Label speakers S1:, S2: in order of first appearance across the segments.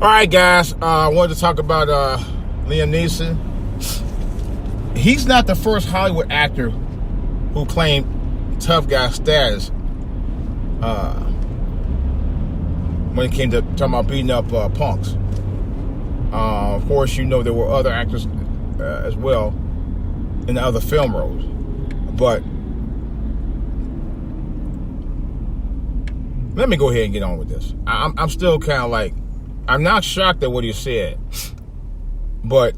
S1: All right, guys. I wanted to talk about Liam Neeson. He's not the first Hollywood actor who claimed tough guy status when it came to talking about beating up punks. Of course, you know there were other actors as well in the other film roles. But let me go ahead and get on with this. I'm still kind of like, I'm not shocked at what he said, but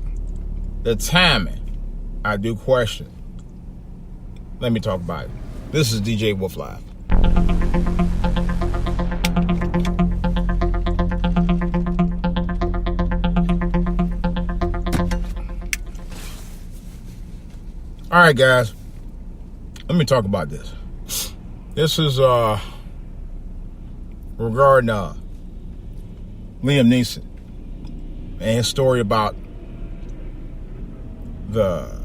S1: the timing, I do question. Let me talk about it. This is DJ Wolf Live. All right, guys. Let me talk about this. This is regarding Liam Neeson and his story about the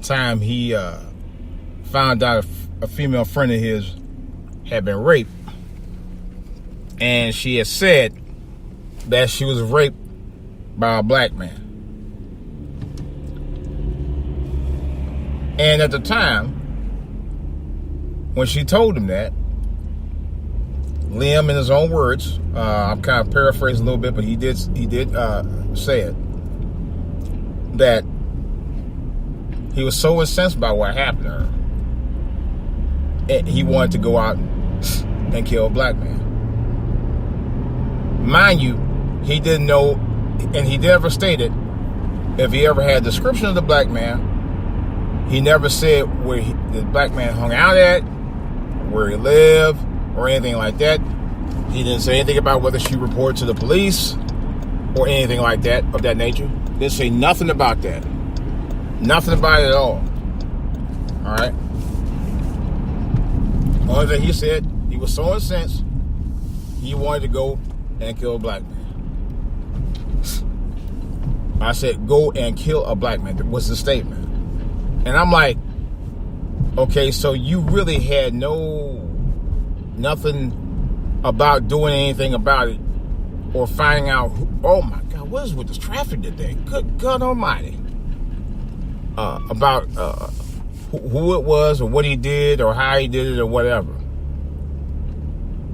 S1: time he found out a female friend of his had been raped, and she had said that she was raped by a black man. And at the time, when she told him that, Liam, in his own words, I'm kind of paraphrasing a little bit, but he did say it, that he was so incensed by what happened to her, and he wanted to go out and kill a black man. Mind you, he didn't know, and he never stated if he ever had a description of the black man. He never said where the black man hung out at, where he lived, or anything like that. He didn't say anything about whether she reported to the police or anything like that, of that nature. Didn't say nothing about that. Nothing about it at all. All right? Only thing he said, he was so incensed, he wanted to go and kill a black man. I said, go and kill a black man. That was the statement. And I'm like, okay, so you really had nothing about doing anything about it or finding out oh my God, what is with this traffic today? Good God Almighty. About who it was or what he did or how he did it or whatever.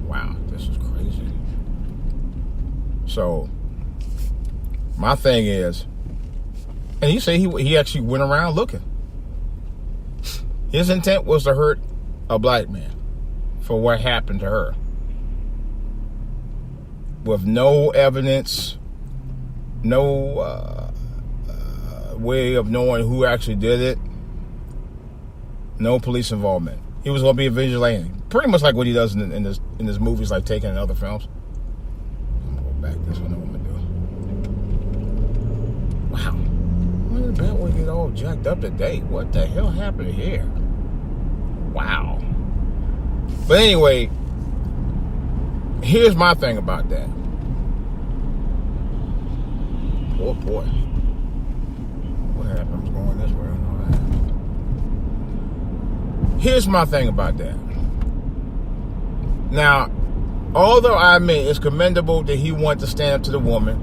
S1: Wow, this is crazy. So, my thing is, and he said he actually went around looking. His intent was to hurt a black man for what happened to her. With no evidence, no way of knowing who actually did it, no police involvement. He was going to be a vigilante. Pretty much like what he does in his movies, like Taken and other films. I'm going to go back this one. I'm going to do. Wow. Where did that one get all jacked up today? What the hell happened here? Wow. But anyway, here's my thing about that. Oh boy. What happened? I'm going this way. I know that. Here's my thing about that. Now, although I admit it's commendable that he wanted to stand up to the woman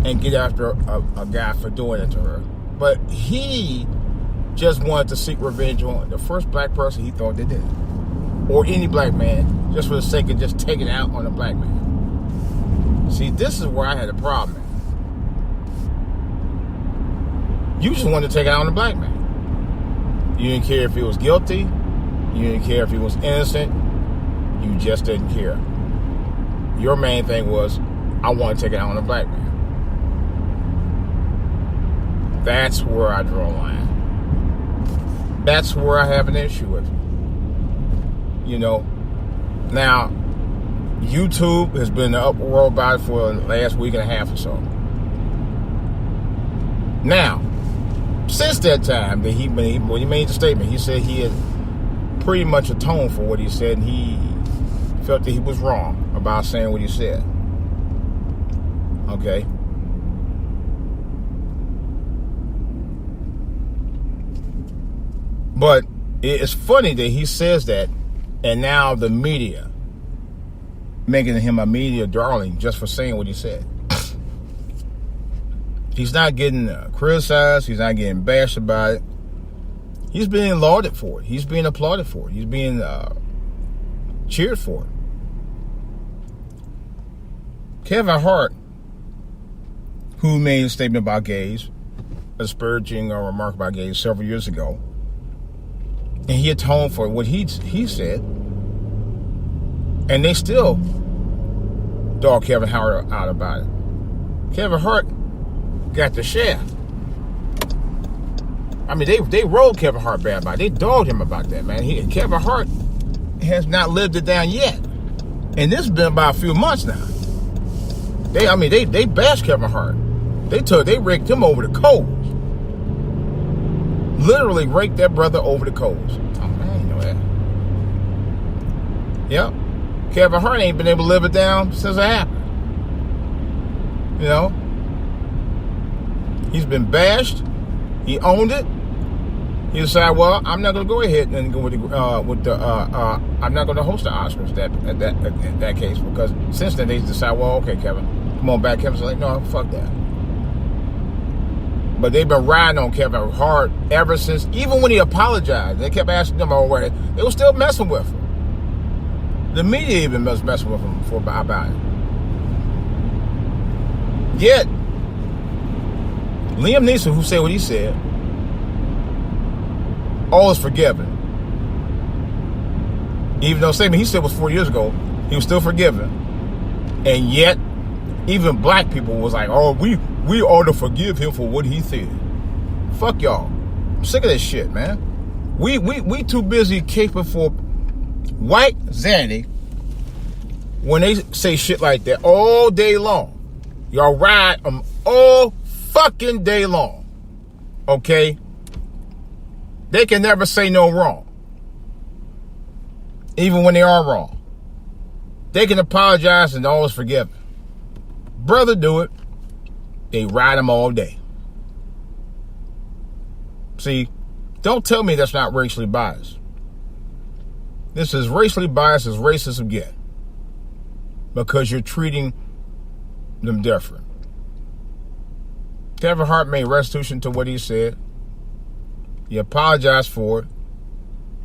S1: and get after a guy for doing it to her, but he just wanted to seek revenge on the first black person he thought they did it. Or any black man, just for the sake of just taking it out on a black man. See, this is where I had a problem at. You just wanted to take it out on a black man. You didn't care if he was guilty. You didn't care if he was innocent. You just didn't care. Your main thing was, I want to take it out on a black man. That's where I draw a line. That's where I have an issue with it. You know, now, YouTube has been in the uproar about it for the last week and a half or so. Now, since that time that when he made the statement, he said he had pretty much atoned for what he said, and he felt that he was wrong about saying what he said. Okay? But it's funny that he says that, and now the media making him a media darling just for saying what he said. He's not getting criticized. He's not getting bashed about it. He's being lauded for it. He's being applauded for it. He's being cheered for it. Kevin Hart, who made a statement about gays, a disparaging remark about gays several years ago, and he atoned for what he said, and they still dog Kevin Hart out about it. Kevin Hart got the shaft. I mean, they rolled Kevin Hart bad about it. They dogged him about that, man. Kevin Hart has not lived it down yet, and this has been about a few months now. They bashed Kevin Hart. They raked him over the coals. Literally raked that brother over the coals. Oh man, I didn't know that. Yep. Kevin Hart ain't been able to live it down since it happened. You know? He's been bashed. He owned it. He decided, well, I'm not going to go ahead and go I'm not going to host the Oscars in that case, because since then they decided, well, okay, Kevin, come on back. Kevin's like, no, fuck that. But they've been riding on Kevin Hart ever since, even when he apologized. They kept asking him over. They were still messing with him. The media even was messing with him about it. Yet, Liam Neissom, who said what he said, all is forgiven. Even though statement he said was 4 years ago, he was still forgiven. And yet, even black people was like, oh, we ought to forgive him for what he said. Fuck y'all. I'm sick of this shit, man. We too busy caping for white Zanny when they say shit like that all day long. Y'all ride them all fucking day long. Okay? They can never say no wrong. Even when they are wrong. They can apologize and all is forgiven. Brother do it. They ride them all day. See, don't tell me that's not racially biased. This is racially biased as racism get. Because you're treating them different. Kevin Hart made restitution to what he said. He apologized for it.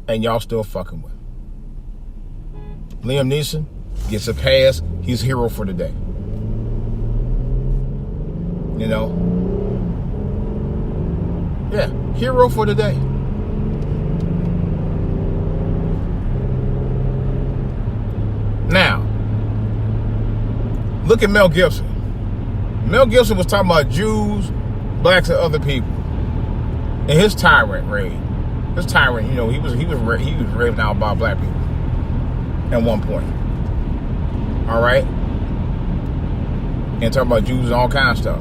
S1: And y'all still fucking with him. Liam Neeson gets a pass. He's a hero for the day. You know? Yeah, hero for the day. Now, look at Mel Gibson. Mel Gibson was talking about Jews, blacks, and other people. And his tyrant raid. His tyrant, you know, he was raving out about black people at one point. All right? And talking about Jews and all kinds of stuff.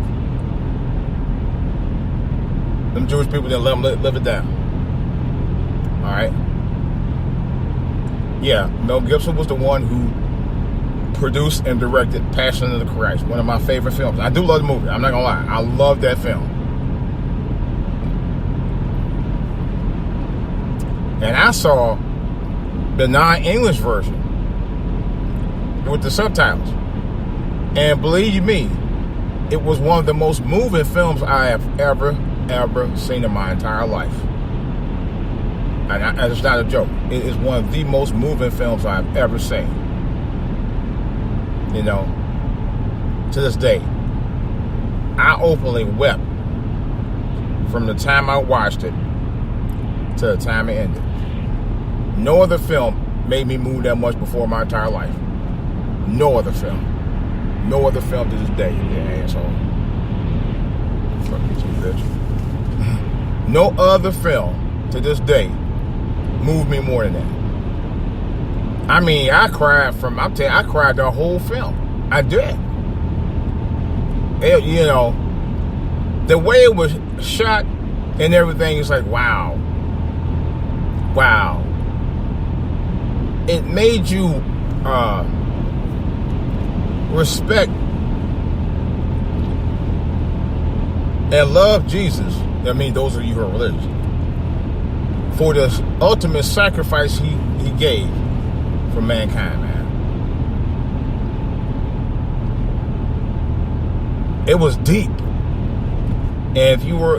S1: Them Jewish people didn't let them live it down. All right? Yeah, Mel Gibson was the one who produced and directed Passion of the Christ, one of my favorite films. I do love the movie. I'm not gonna lie. I love that film. And I saw the non-English version with the subtitles. And believe you me, it was one of the most moving films I have ever seen in my entire life. And it's not a joke. It is one of the most moving films I've ever seen. You know, to this day, I openly wept from the time I watched it to the time it ended. No other film made me move that much before my entire life. No other film. No other film to this day, you asshole. Fuck you too, bitch. No other film to this day moved me more than that. I mean, I cried I cried the whole film. I did. You know, the way it was shot and everything is like, wow. Wow. It made you respect and love Jesus. I mean, those of you who are religious, for the ultimate sacrifice he gave for mankind, man. It was deep. And if you're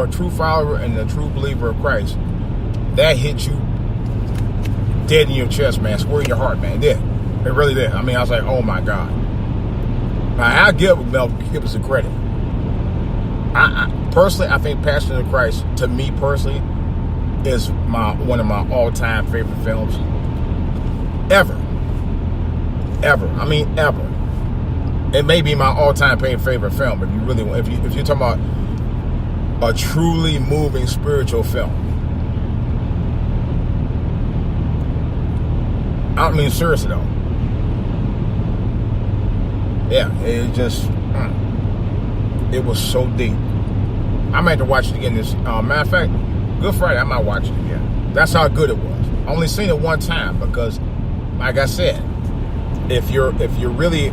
S1: a true follower and a true believer of Christ, that hit you dead in your chest, man, square in your heart, man. It did. It really did. I mean, I was like, oh my God. Now, I give Mel Gibson credit. I personally, I think Passion of Christ, to me personally, is one of my all-time favorite films ever. I mean, ever. It may be my all-time favorite film if you really want. If you're talking about a truly moving spiritual film. I don't mean seriously though. Yeah, it just it was so deep. I might have to watch it again this. Matter of fact, Good Friday, I might watch it again. That's how good it was. I only seen it one time because, like I said, if you're really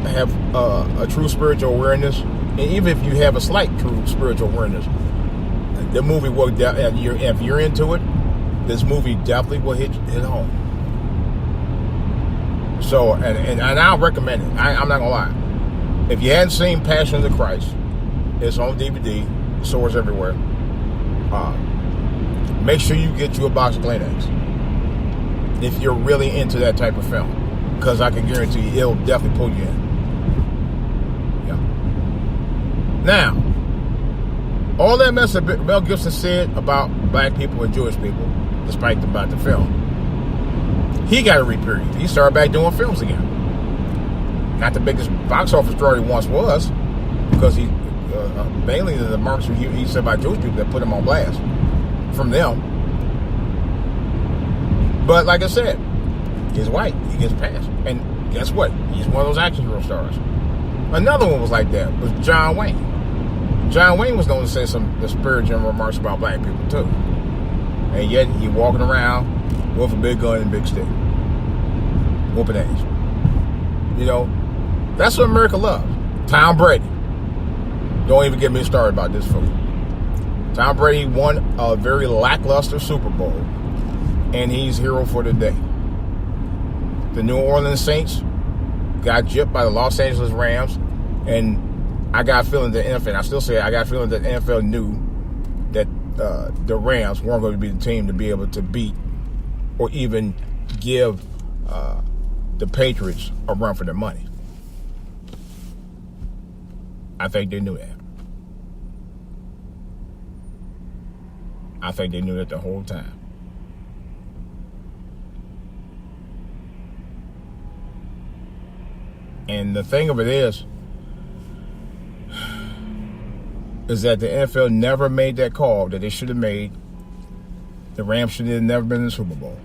S1: have a true spiritual awareness, and even if you have a slight true spiritual awareness, the movie will. If you're into it, this movie definitely will hit home. So, and I'll recommend it. I'm not gonna lie. If you hadn't seen Passion of the Christ, it's on DVD, stores everywhere. Make sure you get you a box of Kleenex if you're really into that type of film, because I can guarantee you it'll definitely pull you in. Yeah. Now, all that mess that Mel Gibson said about black people and Jewish people, despite about the film, he got a reperiod. He started back doing films again. Not the biggest box office draw he once was, because he mainly the marks he said by Jewish people that put him on blast from them. But like I said, he's white. He gets passed. And guess what? He's one of those action hero stars. Another one was like that, was John Wayne. John Wayne was known to say some disparaging remarks about black people too. And yet he walking around with a big gun and big stick, whooping ass. You know, that's what America loves. Tom Brady. Don't even get me started about this fool. Tom Brady won a very lackluster Super Bowl, and he's hero for the day. The New Orleans Saints got gypped by the Los Angeles Rams, and I got a feeling that NFL, I still say I got a feeling that the NFL knew that the Rams weren't going to be the team to be able to beat or even give the Patriots a run for their money. I think they knew that. I think they knew that the whole time. And the thing of it is that the NFL never made that call that they should have made. The Rams should have never been in the Super Bowl.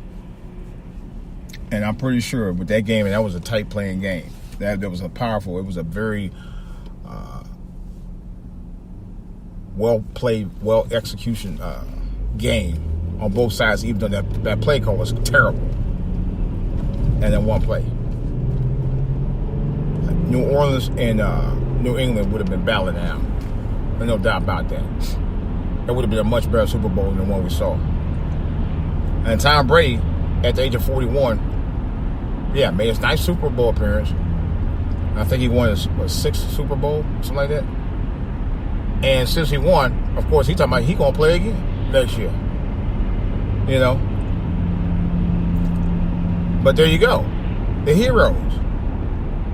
S1: And I'm pretty sure with that game, and that was a tight playing game. That was it was a very well played, well execution game on both sides, even though that play call was terrible. And then one play. New Orleans and New England would have been battling out. There's no doubt about that. It would have been a much better Super Bowl than the one we saw. And Tom Brady, at the age of 41, made his nice Super Bowl appearance. I think he won his sixth Super Bowl, something like that. And since he won, of course, he's talking about he gonna play again next year. You know. But there you go. The heroes.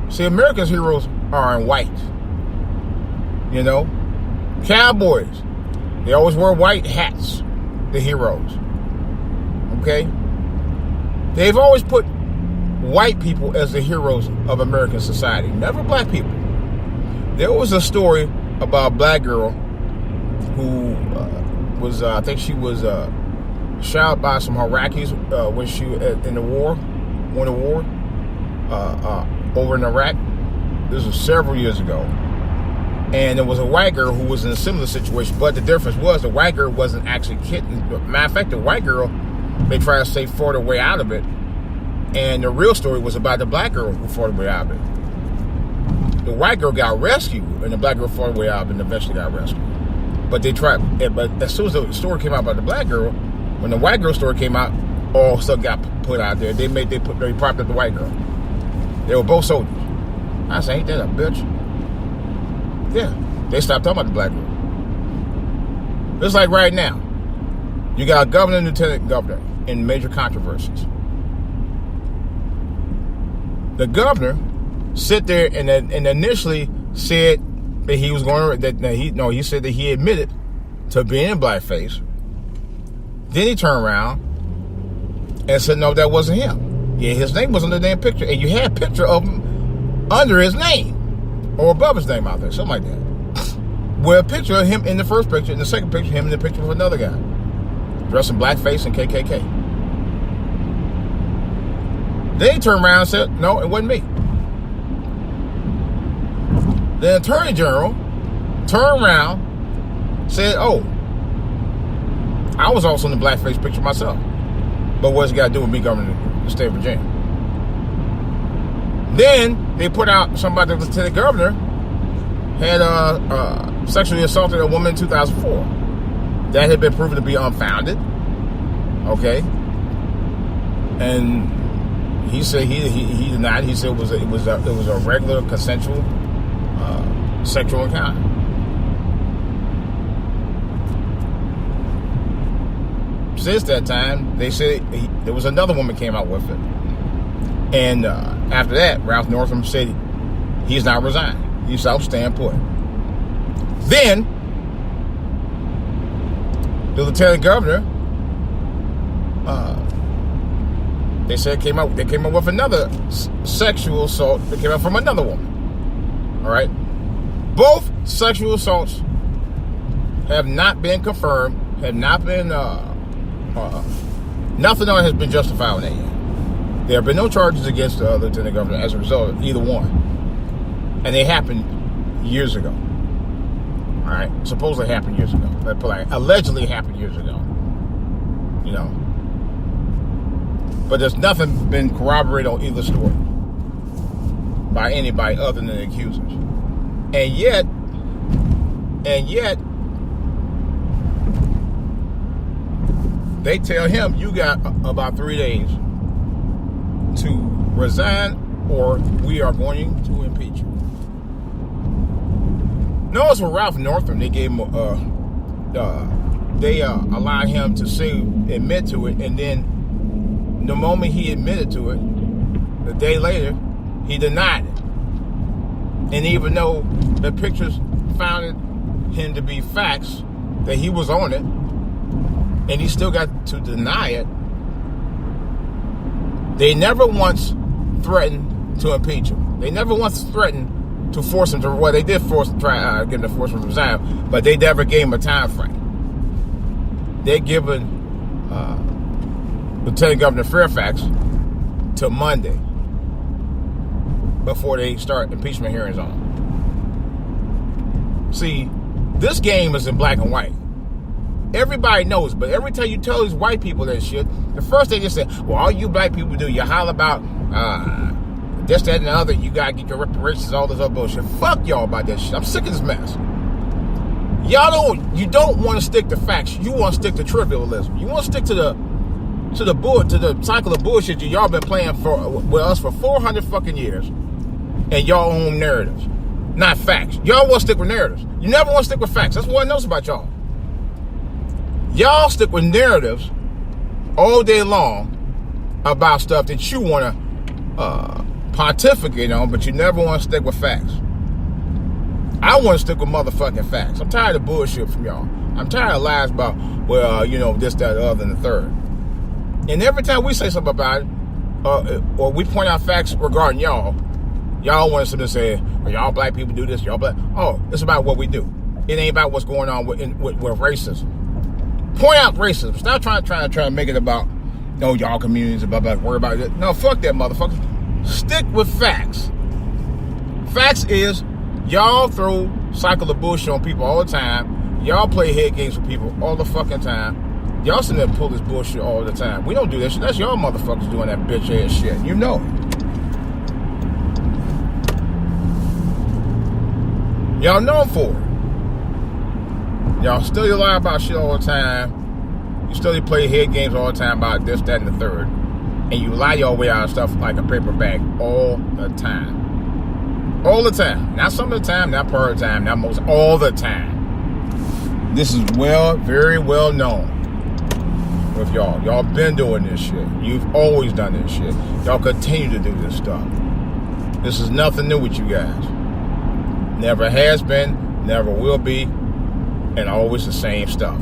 S1: See, America's heroes are in white. You know? Cowboys. They always wear white hats. The heroes. Okay? They've always put white people as the heroes of American society, never black people. There was a story about a black girl who was, I think she was shot by some Iraqis when she in the war, won the war over in Iraq. This was several years ago. And there was a white girl who was in a similar situation, but the difference was the white girl wasn't actually kidnapped. Matter of fact, the white girl, they tried to say fought her way out of it. And the real story was about the black girl who fought her way out of it. The white girl got rescued, and the black girl fought her way out and eventually got rescued. But they tried. But as soon as the story came out about the black girl, when the white girl story came out, all stuff got put out there. They propped up the white girl. They were both soldiers. I said, ain't that a bitch? Yeah, they stopped talking about the black group. Just like right now, you got a governor and lieutenant governor in major controversies. The governor sit there and initially said that he was going to, he said that he admitted to being in blackface. Then he turned around and said, no, that wasn't him. Yeah, his name was on the damn picture. And you had a picture of him under his name or above his name out there, something like that. With a picture of him in the first picture, and the second picture, him in the picture of another guy. Dressed in blackface and KKK. Then he turned around and said, no, it wasn't me. The Attorney General turned around, said, oh, I was also in the blackface picture myself. But what's it got to do with me governing the state of Virginia? Then they put out somebody, the lieutenant governor, had sexually assaulted a woman in 2004. That had been proven to be unfounded. Okay. And he said he denied. He said it was a regular consensual sexual encounter. Since that time, they said there was another woman came out with it, and after that, Ralph Northam said he's not resigned. He's out staying put. Then the lieutenant governor, they said came up with another sexual assault that came out from another woman. All right, both sexual assaults have not been confirmed, have not been nothing on it has been justified on that yet. There have been no charges against the lieutenant governor as a result of either one, and they happened years ago. All right, supposedly happened years ago. Allegedly happened years ago. You know, but there's nothing been corroborated on either story by anybody other than the accusers. And yet, they tell him you got about 3 days to resign, or we are going to impeach you. Notice with Ralph Northam, they gave him they allowed him to admit to it, and then the moment he admitted to it, the day later, he denied it. And even though the pictures found him to be facts, that he was on it, and he still got to deny it, they never once threatened to impeach him. They never once threatened to force him to, well, they did get him to force him to resign, but they never gave him a time frame. They're giving Lieutenant Governor Fairfax till Monday before they start impeachment hearings on him. See, this game is in black and white. Everybody knows, but every time you tell these white people that shit, the first thing they say, well, all you black people do, you holler about this, that, and the other, you gotta get your reparations, all this other bullshit. Fuck y'all about that shit. I'm sick of this mess. You don't want to stick to facts. You want to stick to trivialism. You want to stick to the cycle of bullshit y'all been playing with us for 400 fucking years, and y'all own narratives, not facts. Y'all want to stick with narratives. You never want to stick with facts. That's what I know about y'all. Y'all stick with narratives all day long about stuff that you want to pontificate on, but you never want to stick with facts. I want to stick with motherfucking facts. I'm tired of bullshit from y'all. I'm tired of lies about, well, this, that, the other, and the third. And every time we say something about it, or we point out facts regarding y'all want us to say, well, y'all black people do this, y'all black. Oh, it's about what we do. It ain't about what's going on with racism. Point out racism. Stop trying to make it about, y'all communities, worry about it. No, fuck that, motherfucker. Stick with facts. Facts is, y'all throw cycle of bullshit on people all the time. Y'all play head games with people all the fucking time. Y'all sit there and pull this bullshit all the time. We don't do that shit. That's y'all motherfuckers doing that bitch ass shit. You know it. Y'all known for it. Y'all still lie about shit all the time. You still play head games all the time about this, that, and the third. And you lie your way out of stuff like a paper bag all the time. All the time. Not some of the time, not part of the time, not most, all the time. This is very well known with y'all. Y'all been doing this shit. You've always done this shit. Y'all continue to do this stuff. This is nothing new with you guys. Never has been, never will be, and always the same stuff.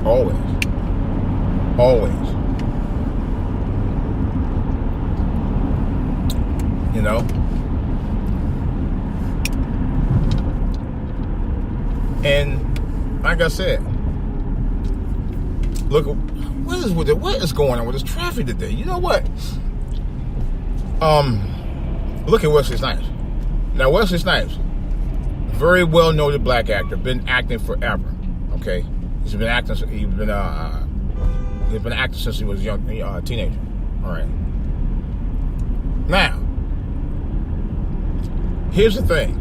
S1: Always. Always. You know? And like I said, look, what is going on with this traffic today? You know what? Look at Wesley Snipes. Now Wesley Snipes, very well noted black actor, been acting forever. Okay, he's been acting. He's been acting since he was a young teenager. All right. Now, here's the thing.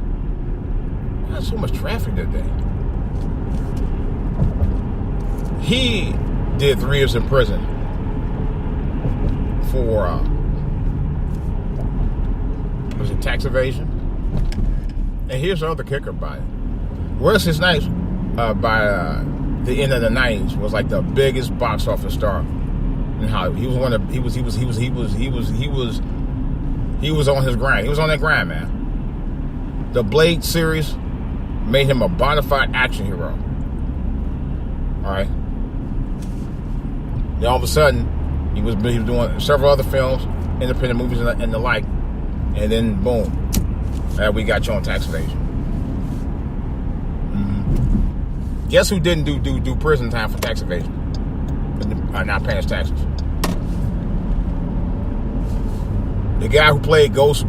S1: There's so much traffic today. He did 3 years in prison for was it tax evasion? And here's the other kicker about it. Wesley Snipes, by the end of the 90s, was like the biggest box office star in Hollywood. He was one of he was on his grind. He was on that grind, man. The Blade series made him a bona fide action hero. All right. Then all of a sudden, he was doing several other films, independent movies and the like, and then boom, we got you on tax evasion. Mm-hmm. Guess who didn't do prison time for tax evasion? Not paying his taxes. The guy who played Ghost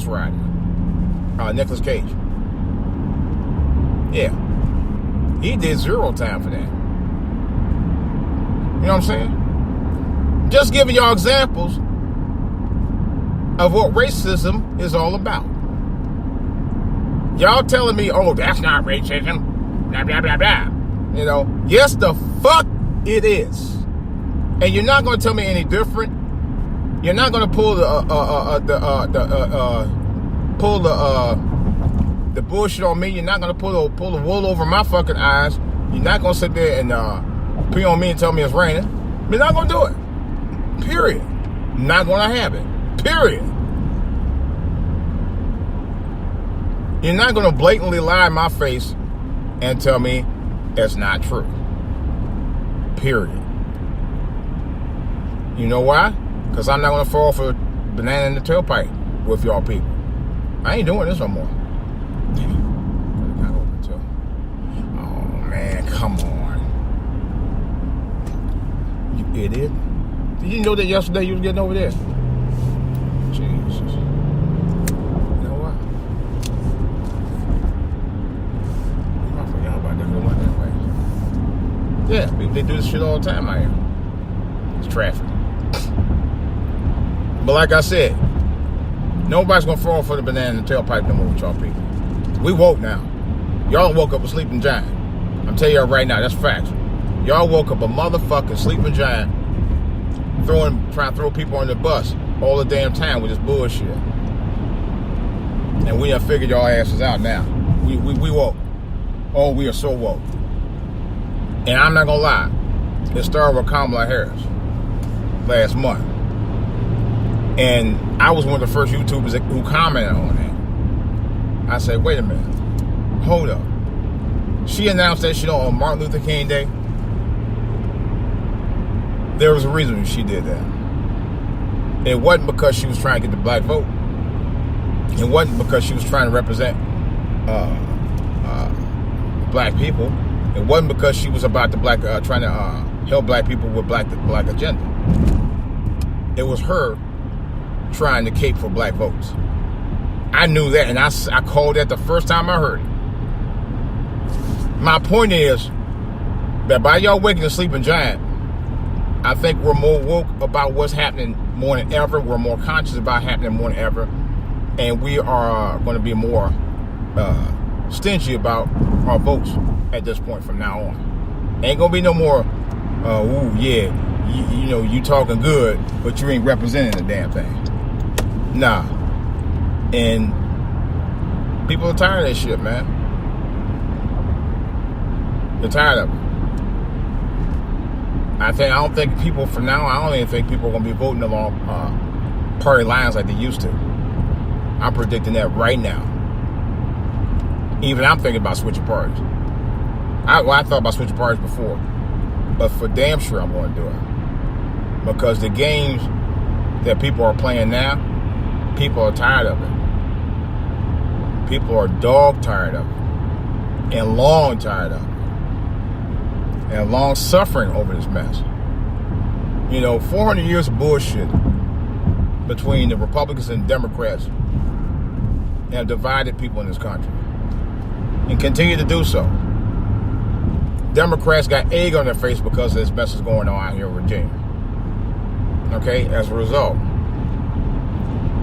S1: Rider, Nicolas Cage. Yeah, he did 0 time for that. You know what I'm saying? Just giving y'all examples of what racism is all about. Y'all telling me, oh, that's not racism, blah, blah, blah, blah. You know, yes, the fuck it is. And you're not going to tell me any different. You're not going to pull the bullshit on me. You're not going to pull the wool over my fucking eyes. You're not going to sit there and pee on me and tell me it's raining. You're not going to do it. Period. Not going to have it. Period. You're not going to blatantly lie in my face and tell me it's not true. Period. You know why? Because I'm not going to fall for banana in the tailpipe with y'all people. I ain't doing this no more. Oh, man, come on. You idiot. Did you know that yesterday you was getting over there? Jesus. You know what? I forgot about that. Go that way. Yeah, they do this shit all the time out here. It's traffic. But like I said, nobody's gonna fall for the banana in the tailpipe no more with y'all people. We woke now. Y'all woke up a sleeping giant. I'm telling y'all right now, that's facts. Y'all woke up a motherfucking sleeping giant, trying to throw people on the bus all the damn time with this bullshit. And we done figured y'all asses out now. We woke. Oh, we are so woke. And I'm not gonna lie, it started with Kamala Harris last month. And I was one of the first YouTubers who commented on that. I said, wait a minute. Hold up. She announced that shit on Martin Luther King Day. There was a reason she did that. It wasn't because she was trying to get the black vote. It wasn't because she was trying to represent black people. It wasn't because she was about the trying to help black people with the black agenda. It was her trying to cape for black votes. I knew that, and I called that the first time I heard it. My point is that by y'all waking a sleeping giant, I think we're more woke about what's happening more than ever. We're more conscious about happening more than ever. And we are going to be more stingy about our votes at this point from now on. Ain't going to be no more, ooh, yeah, you know, you talking good, but you ain't representing the damn thing. Nah. And people are tired of that shit, man. They're tired of it. I don't think people from now, I don't even think people are going to be voting along party lines like they used to. I'm predicting that right now. Even I'm thinking about switching parties. I thought about switching parties before. But for damn sure I'm going to do it. Because the games that people are playing now, people are tired of it. People are dog tired of it. And long tired of it. And long suffering over this mess. 400 years of bullshit between the Republicans and Democrats have divided people in this country. And continue to do so. Democrats got egg on their face because of this mess is going on out here in Virginia. Okay, as a result.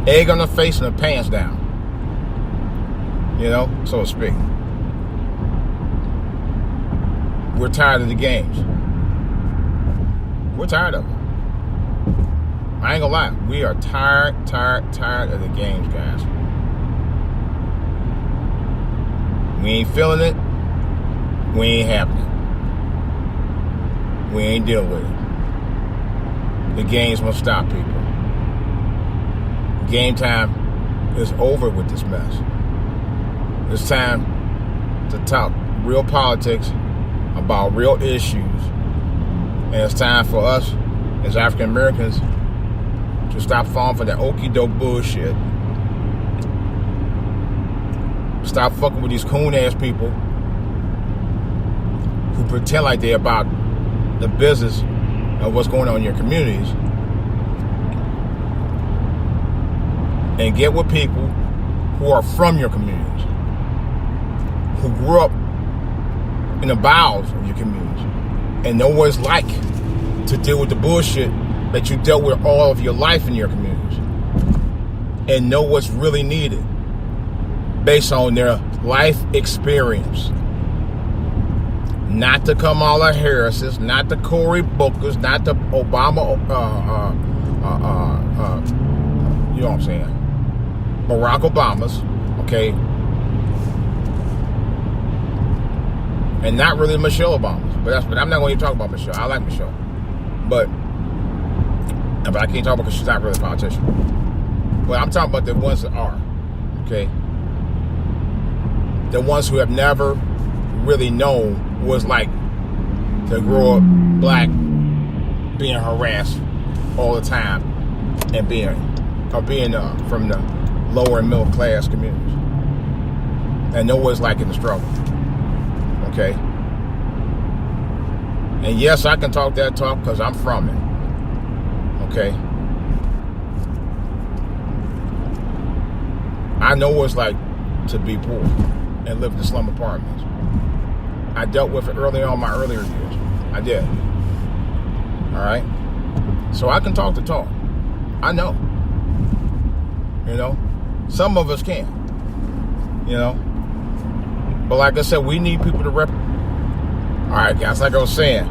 S1: Egg on the face and the pants down. So to speak. We're tired of the games. We're tired of it. I ain't gonna lie. We are tired of the games, guys. We ain't feeling it. We ain't having it. We ain't dealing with it. The games must stop, people. Game time is over with this mess. It's time to talk real politics about real issues. And it's time for us as African Americans to stop falling for that okie doke bullshit. Stop fucking with these coon ass people who pretend like they're about the business of what's going on in your communities. And get with people who are from your communities, who grew up in the bowels of your communities and know what it's like to deal with the bullshit that you dealt with all of your life in your communities, and know what's really needed based on their life experience. Not the Kamala Harris's, not the Cory Booker's, not the Obama, you know what I'm saying, Barack Obama's, okay, and not really Michelle Obama's. But I'm not going to talk about Michelle. I like Michelle, but I can't talk about because she's not really a politician. But I'm talking about the ones that are, okay, the ones who have never really known what it's like to grow up black, being harassed all the time, and being from the lower and middle class communities, and know what it's like in the struggle. Okay. And yes, I can talk that talk because I'm from it. Okay. I know what it's like to be poor and live in the slum apartments. I dealt with it early on in my earlier years. I did. All right. So I can talk the talk. I know. Some of us can. But like I said, we need people to rep. All right, guys, like I was saying,